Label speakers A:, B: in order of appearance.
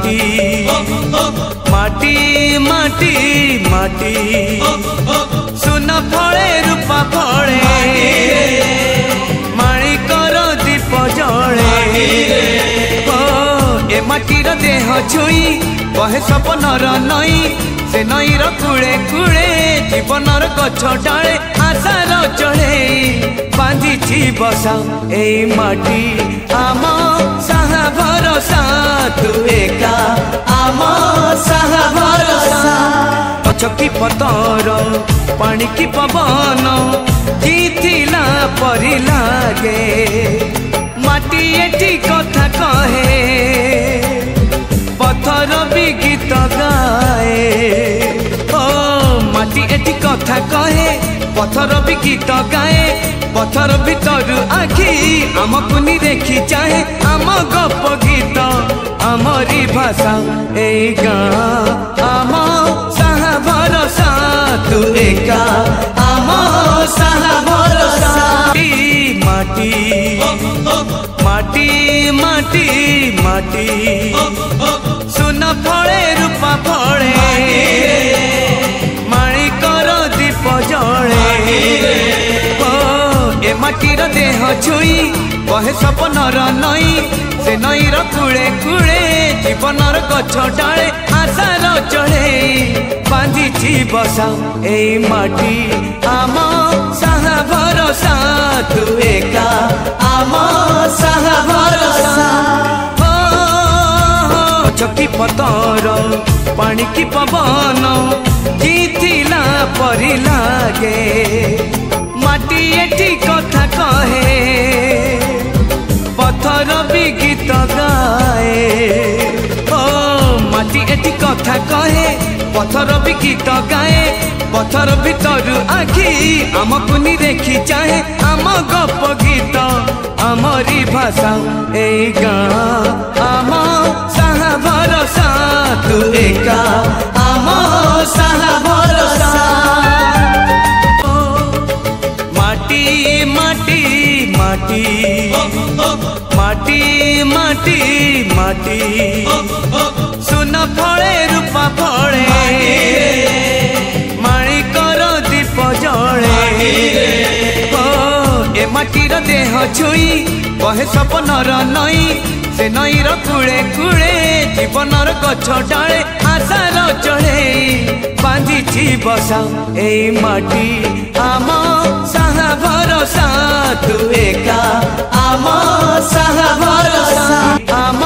A: माटी माटी माटी माटी सुन फले रूपा फले माणिकर दीप जले ए माटीर देह छुई बहे सपनर नई से नईर कूले कूले जीवनर गछ डाले आशार चढ़े बांधी बसा ए माटी आम साहा भरोसा तू एका आम साहा भरोसा पछकी पतर पानी की पवन जीथिला परी लागे माटी एठी कथा कहे पथर भी गीत गाए ओ माटी एठी कथा कहे पथर भी गीत गाए पथर भीतर आखि आमको नी देखी चाहे आम गप गीत आमरी भाषा ए गाँ आम साहा भरोसा तू एका आम साहा भरोसा माटी माटी माटी माटी सुन फले रूपा फले माणिकर दीप जले ए माटीर देह छुई बहे सपनर नई से नईर कूले कूले जीवनर गछ डाले आशार चढ़े बांधी बसा ए माटी आम साहा भरोसा तू एका आम साहा भरोसा चकी पतर पानी की पवन जीथिला परी लागे माटी एठी कथा कहे पथर भी गीत गाए ओ माटी एठी कथा कहे पथर भी गीत गाए पथर भीतर आखि आमको नी देखी चाहे आम गप गीत आमरी भाषा ए गाँ आम साहा भरोसा तू एका आम साहा भरोसा माटी माटी माटी माटी माटी माटी सुन फले रूपा फले माणिकर दीप जले ए माटीर देह छुई बहे सपनर नई से नईर कूले कूले जीवनर गछ डाले आशार चढ़े बांधी बसा ए माटी आम साहा भरोसा तू एका आम साहा भरोसा आम